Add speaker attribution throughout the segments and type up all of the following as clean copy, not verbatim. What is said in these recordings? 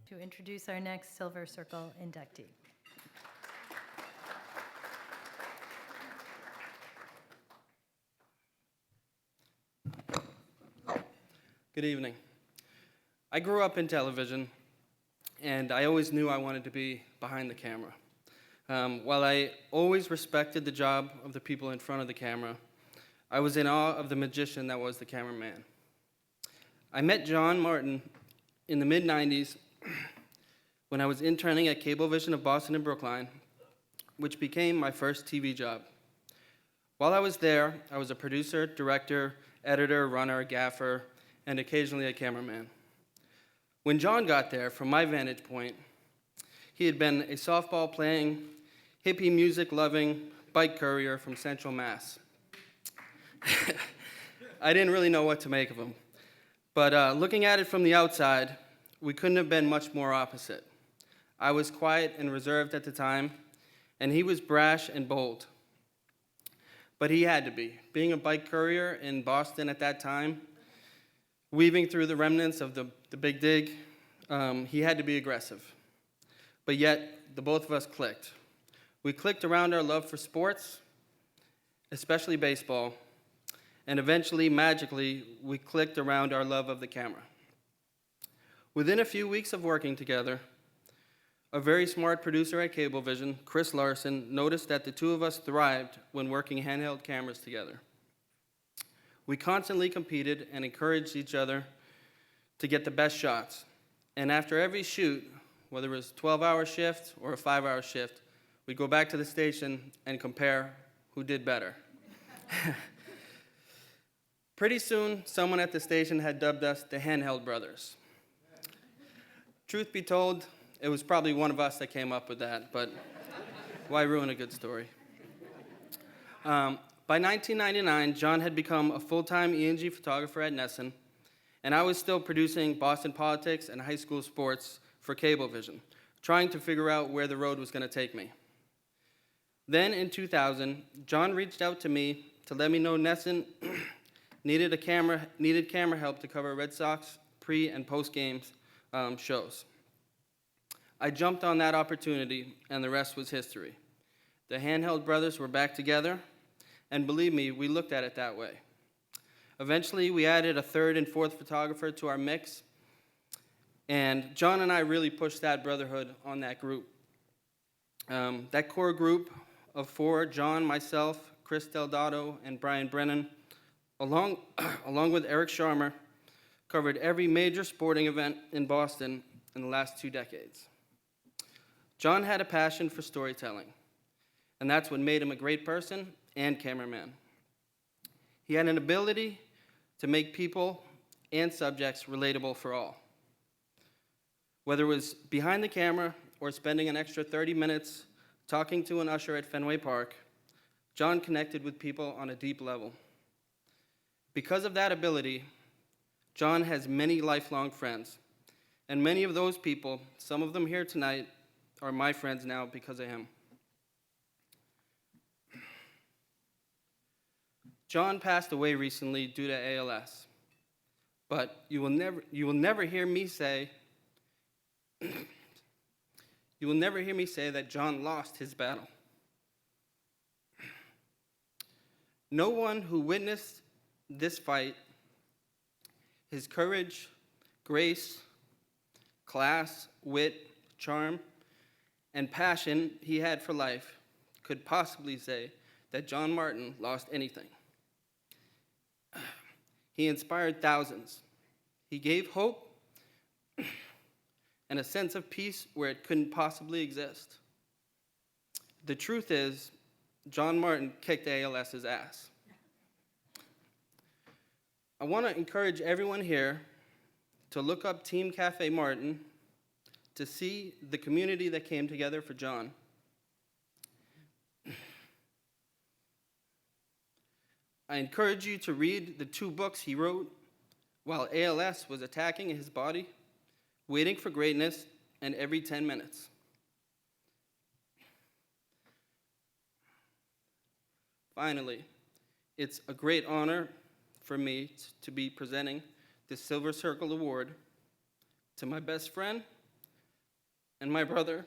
Speaker 1: to introduce our next Silver Circle inductee.
Speaker 2: Good evening. I grew up in television, and I always knew I wanted to be behind the camera. While I always respected the job of the people in front of the camera, I was in awe of the magician that was the cameraman. I met John Martin in the mid-90s when I was interning at Cablevision of Boston and Brookline, which became my first TV job. While I was there, I was a producer, director, editor, runner, gaffer, and occasionally a cameraman. When John got there, from my vantage point, he had been a softball-playing, hippie music-loving bike courier from Central Mass. I didn't really know what to make of him. But looking at it from the outside, we couldn't have been much more opposite. I was quiet and reserved at the time, and he was brash and bold. But he had to be. Being a bike courier in Boston at that time, weaving through the remnants of the Big Dig, he had to be aggressive. But yet, the both of us clicked. We clicked around our love for sports, especially baseball, and eventually, magically, we clicked around our love of the camera. Within a few weeks of working together, a very smart producer at Cablevision, Chris Larson, noticed that the two of us thrived when working handheld cameras together. We constantly competed and encouraged each other to get the best shots. And after every shoot, whether it was a 12-hour shift or a 5-hour shift, we'd go back to the station and compare who did better. Pretty soon, someone at the station had dubbed us the Handheld Brothers. Truth be told, it was probably one of us that came up with that, but why ruin a good story? By 1999, John had become a full-time E&G photographer at Nesson, and I was still producing Boston politics and high school sports for Cablevision, trying to figure out where the road was going to take me. Then, in 2000, John reached out to me to let me know Nesson needed camera help to cover Red Sox pre- and post-games shows. I jumped on that opportunity, and the rest was history. The Handheld Brothers were back together, and believe me, we looked at it that way. Eventually, we added a third and fourth photographer to our mix, and John and I really pushed that brotherhood on that group. That core group of four, John, myself, Chris Delgado, and Brian Brennan, along with Eric Sharmer, covered every major sporting event in Boston in the last 2 decades. John had a passion for storytelling, and that's what made him a great person and cameraman. He had an ability to make people and subjects relatable for all. Whether it was behind the camera or spending an extra 30 minutes talking to an usher at Fenway Park, John connected with people on a deep level. Because of that ability, John has many lifelong friends, and many of those people, some of them here tonight, are my friends now because of him. John passed away recently due to ALS, but you will never hear me say that John lost his battle. No one who witnessed this fight, his courage, grace, class, wit, charm, and passion he had for life could possibly say that John Martin lost anything. He inspired thousands. He gave hope and a sense of peace where it couldn't possibly exist. The truth is, John Martin kicked ALS's ass. I want to encourage everyone here to look up Team Cafe Martin to see the community that came together for John. I encourage you to read the 2 books he wrote while ALS was attacking his body, Waiting for Greatness, and Every 10 Minutes. Finally, it's a great honor for me to be presenting the Silver Circle Award to my best friend, and my brother,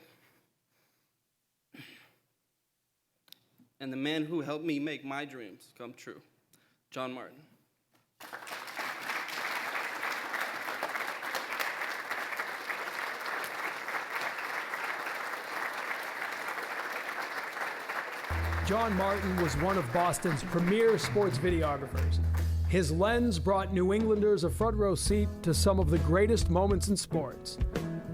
Speaker 2: and the man who helped me make my dreams come true, John Martin.
Speaker 3: John Martin was one of Boston's premier sports videographers. His lens brought New Englanders a front row seat to some of the greatest moments in sports.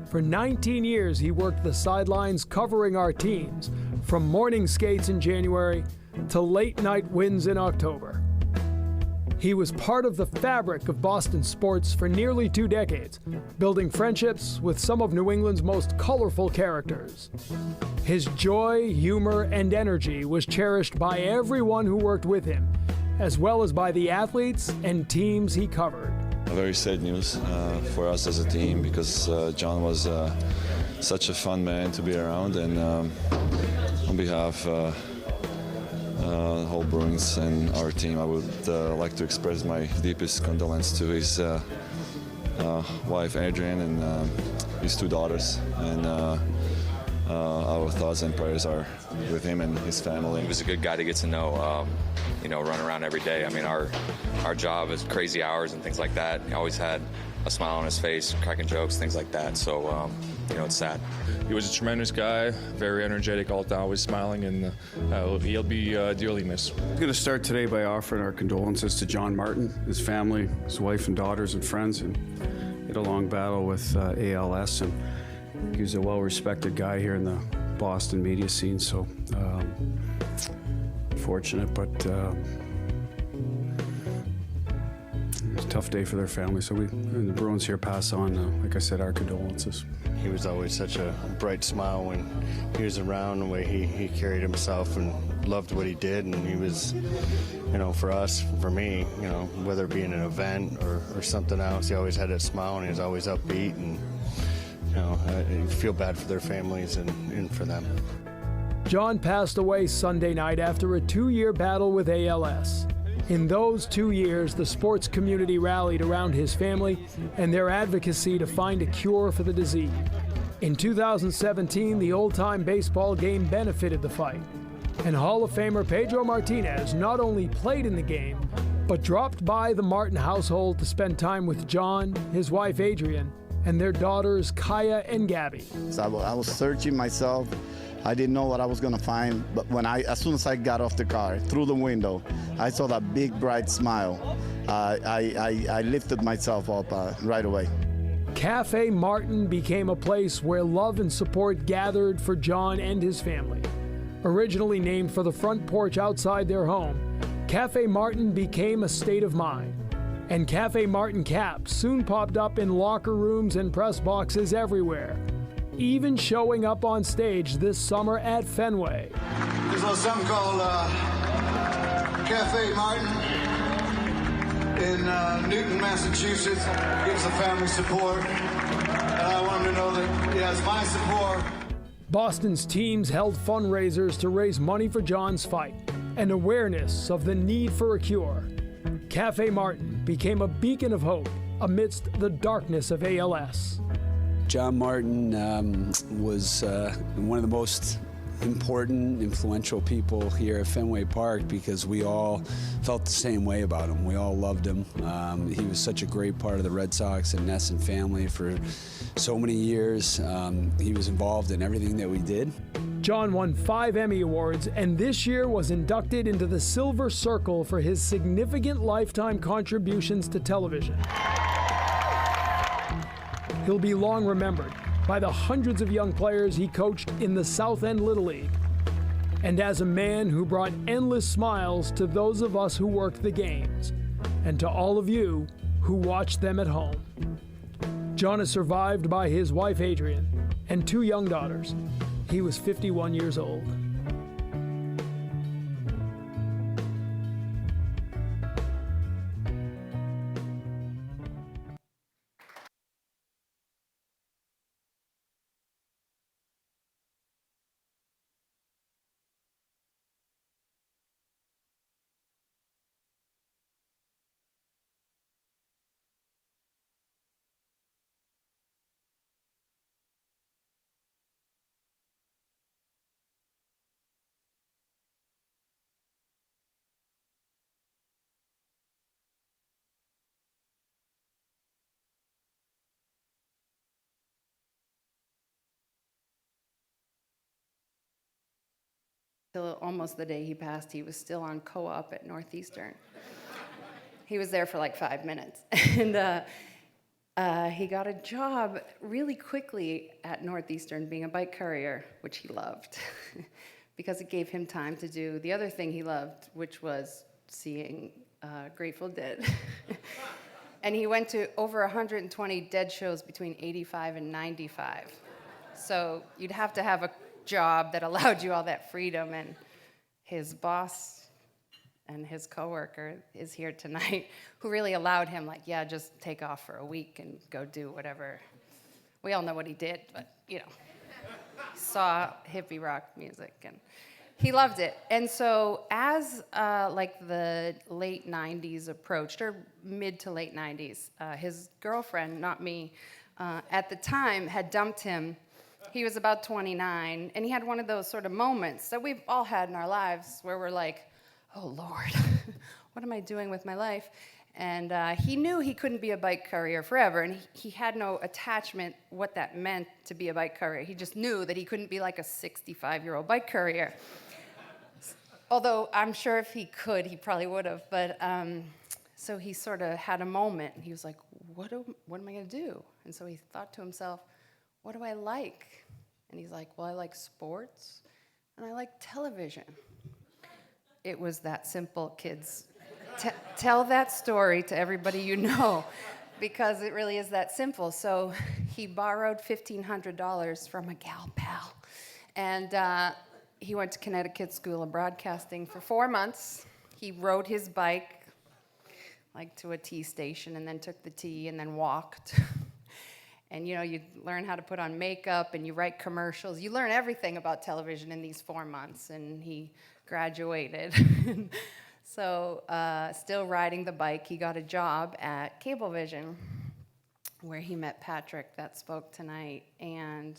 Speaker 3: For 19 years, he worked the sidelines covering our teams, from morning skates in January to late night wins in October. He was part of the fabric of Boston sports for nearly 2 decades, building friendships with some of New England's most colorful characters. His joy, humor, and energy was cherished by everyone who worked with him, as well as by the athletes and teams he covered.
Speaker 4: Very sad news for us as a team, because John was such a fun man to be around, and on behalf of the whole Bruins and our team, I would like to express my deepest condolence to his wife Adrienne and his 2 daughters, and our thoughts and prayers are with him and his family.
Speaker 5: He was a good guy to get to know, run around every day. I mean, our job is crazy hours and things like that. He always had a smile on his face, cracking jokes, things like that. So, it's sad.
Speaker 6: He was a tremendous guy, very energetic all the time, always smiling, and he'll be dearly missed.
Speaker 7: I'm going to start today by offering our condolences to John Martin, his family, his wife and daughters and friends, and he had a long battle with ALS, and he was a well-respected guy here in the Boston media scene, so unfortunate, but it's a tough day for their family, so and the Bruins here pass on, like I said, our condolences.
Speaker 8: He was always such a bright smile when he was around, the way he carried himself, and loved what he did. And he was, for us, for me, whether it be in an event or something else, he always had that smile, and he was always upbeat. And, I feel bad for their families and for them.
Speaker 3: John passed away Sunday night after a 2-year battle with ALS. In those 2 years, the sports community rallied around his family and their advocacy to find a cure for the disease. In 2017, the old-time baseball game benefited the fight, and Hall of Famer Pedro Martinez not only played in the game, but dropped by the Martin household to spend time with John, his wife Adrienne, and their daughters Kaya and Gabby.
Speaker 9: So I was searching myself. I didn't know what I was gonna find, but as soon as I got off the car, through the window, I saw that big, bright smile. I lifted myself up right away.
Speaker 3: Cafe Martin became a place where love and support gathered for John and his family. Originally named for the front porch outside their home, Cafe Martin became a state of mind. And Cafe Martin caps soon popped up in locker rooms and press boxes everywhere, even showing up on stage this summer at Fenway.
Speaker 10: There's a little something called Cafe Martin in Newton, Massachusetts. Gives the family support, and I want him to know that he has my support.
Speaker 3: Boston's teams held fundraisers to raise money for John's fight and awareness of the need for a cure. Cafe Martin became a beacon of hope amidst the darkness of ALS.
Speaker 11: John Martin was one of the most important, influential people here at Fenway Park, because we all felt the same way about him. We all loved him. He was such a great part of the Red Sox and Nesson family for so many years. He was involved in everything that we did.
Speaker 3: John won 5 Emmy Awards, and this year was inducted into the Silver Circle for his significant lifetime contributions to television. He'll be long remembered by the hundreds of young players he coached in the South End Little League, and as a man who brought endless smiles to those of us who worked the games, and to all of you who watched them at home. John is survived by his wife Adrienne and 2 young daughters. He was 51 years old.
Speaker 12: Till almost the day he passed, he was still on co-op at Northeastern. He was there for like 5 minutes. And he got a job really quickly at Northeastern being a bike courier, which he loved because it gave him time to do the other thing he loved, which was seeing Grateful Dead. And he went to over 120 Dead shows between 85 and 95. So you'd have to have a job that allowed you all that freedom, and his boss and his coworker is here tonight, who really allowed him, like, yeah, just take off for a week and go do whatever. We all know what he did, but, you know, saw hippie rock music, and he loved it. And so as, like, the late 90s approached, or mid to late 90s, his girlfriend, not me, at the time had dumped him. He was about 29, and he had one of those sort of moments that we've all had in our lives where we're like, oh, Lord, what am I doing with my life? And he knew he couldn't be a bike courier forever, and he had no attachment what that meant to be a bike courier. He just knew that he couldn't be like a 65-year-old bike courier. Although I'm sure if he could, he probably would have. But so he sort of had a moment, and he was like, what am I going to do? And so he thought to himself, what do I like? And he's like, well, I like sports, and I like television. It was that simple, kids. Tell that story to everybody you know, because it really is that simple. So he borrowed $1,500 from a gal pal, and he went to Connecticut School of Broadcasting for 4 months. He rode his bike, like, to a T station, and then took the T, and then walked. And, you know, you learn how to put on makeup, and you write commercials. You learn everything about television in these 4 months, and he graduated. So still riding the bike, he got a job at Cablevision, where he met Patrick that spoke tonight, and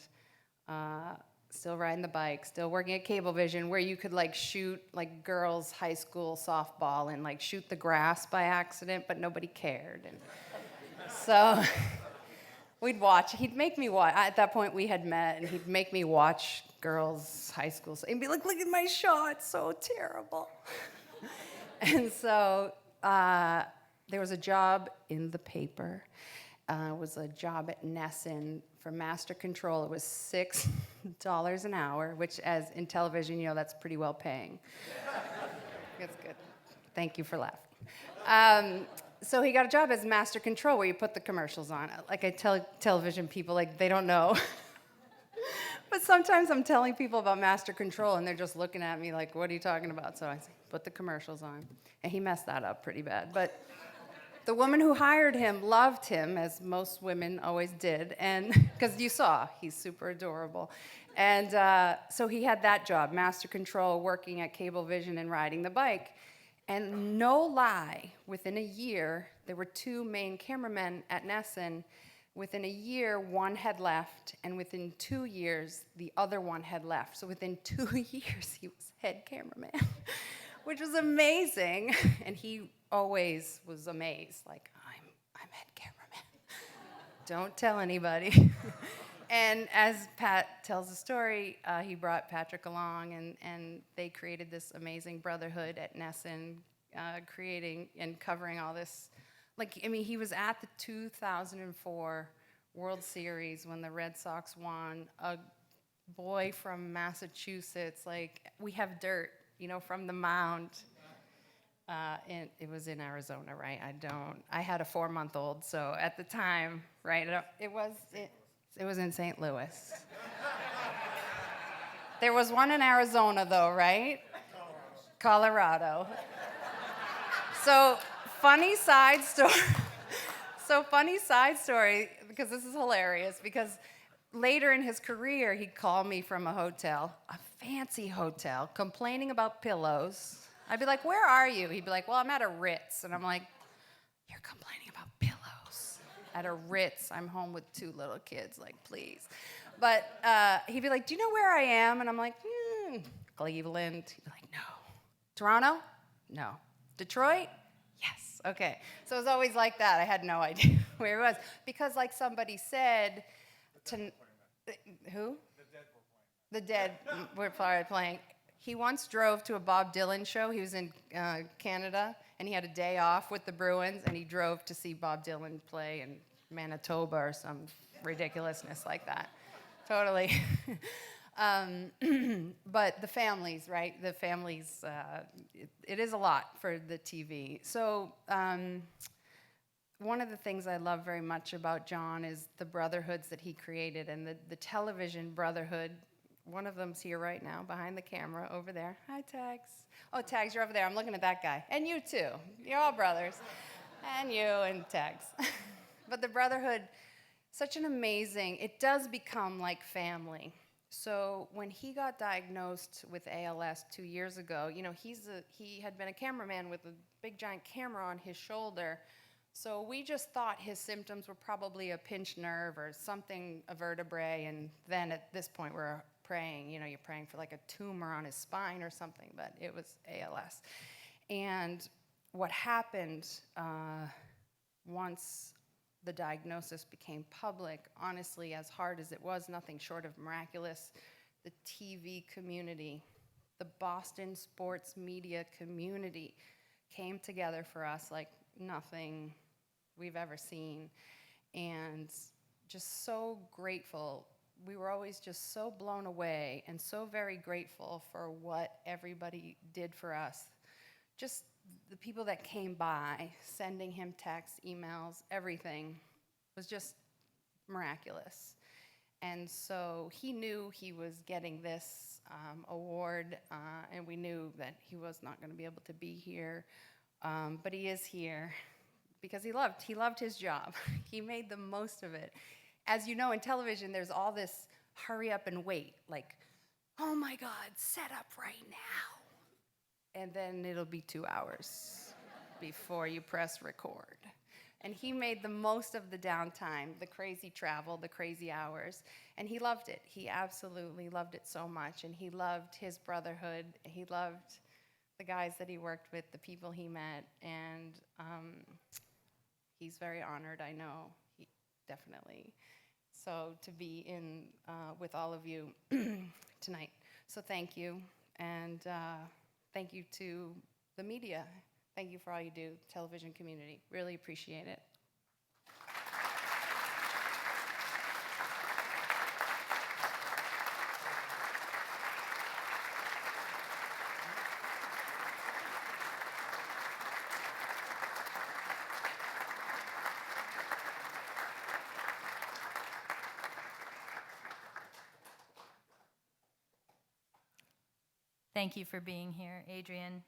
Speaker 12: still riding the bike, still working at Cablevision, where you could, like, shoot, like, girls' high school softball and, like, shoot the grass by accident, but nobody cared. And so we'd watch. He'd make me watch. At that point, we had met, and he'd make me watch girls' high school, and be like, look at my shot, it's so terrible. And so there was a job in the paper. It was a job at Nesson for master control. It was $6 an hour, which, as in television, you know, that's pretty well paying. That's good. Thank you for laughing. So he got a job as master control, where you put the commercials on. Like, I tell television people, like, they don't know. But sometimes I'm telling people about master control, and they're just looking at me like, what are you talking about? So I say, put the commercials on. And he messed that up pretty bad. But the woman who hired him loved him, as most women always did, and because you saw, he's super adorable. And so he had that job, master control, working at Cablevision and riding the bike. And no lie, within a year, there were 2 main cameramen at Nesson. Within a year, one had left, and within 2 years, the other one had left. So within 2 years, he was head cameraman, which was amazing. And he always was amazed, like, I'm head cameraman. Don't tell anybody. And as Pat tells the story, he brought Patrick along, and they created this amazing brotherhood at Nesson, creating and covering all this. Like, I mean, he was at the 2004 World Series when the Red Sox won. A boy from Massachusetts, like, we have dirt, you know, from the mound. It was in Arizona, right? I had a 4-month-old, so at the time, right, it was in St. Louis. There was one in Arizona, though, right? Colorado. So, funny side story, because this is hilarious, because later in his career, he'd call me from a hotel, a fancy hotel, complaining about pillows. I'd be like, where are you? He'd be like, well, I'm at a Ritz. And I'm like, you're complaining about pillows at a Ritz. I'm home with 2 little kids, like, please. But he'd be like, do you know where I am? And I'm like, Cleveland. He'd be like, no. Toronto? No. Detroit? Yes. Okay. So it was always like that. I had no idea where it was. Because, like somebody said, who? The Dead were playing. He once drove to a Bob Dylan show. He was in Canada, and he had a day off with the Bruins, and he drove to see Bob Dylan play in Manitoba or some ridiculousness like that. Totally. But the families, right? The families, it is a lot for the TV. So one of the things I love very much about John is the brotherhoods that he created, and the television brotherhood. One of them's here right now, behind the camera, over there. Hi, Tags. Oh, Tags, you're over there. I'm looking at that guy. And you, too. You're all brothers. And you and Tags. But the brotherhood, such an amazing, it does become like family. So when he got diagnosed with ALS 2 years ago, you know, he had been a cameraman with a big giant camera on his shoulder. So we just thought his symptoms were probably a pinched nerve or something, a vertebrae, and then at this point we're praying, you know, you're praying for like a tumor on his spine or something, but it was ALS. And what happened once the diagnosis became public, honestly, as hard as it was, nothing short of miraculous, the TV community, the Boston sports media community came together for us like nothing we've ever seen, and just so grateful. We were always just so blown away and so very grateful for what everybody did for us. Just the people that came by, sending him texts, emails, everything was just miraculous. And so he knew he was getting this award, and we knew that he was not going to be able to be here, but he is here because he loved his job. He made the most of it. As you know, in television, there's all this hurry up and wait, like, oh my God, set up right now. And then it'll be 2 hours before you press record. And he made the most of the downtime, the crazy travel, the crazy hours, and he loved it. He absolutely loved it so much, and he loved his brotherhood. He loved the guys that he worked with, the people he met, and he's very honored, I know, definitely. So to be in with all of you tonight. So thank you, and thank you to the media. Thank you for all you do, television community. Really appreciate it.
Speaker 1: Thank you for being here, Adrienne.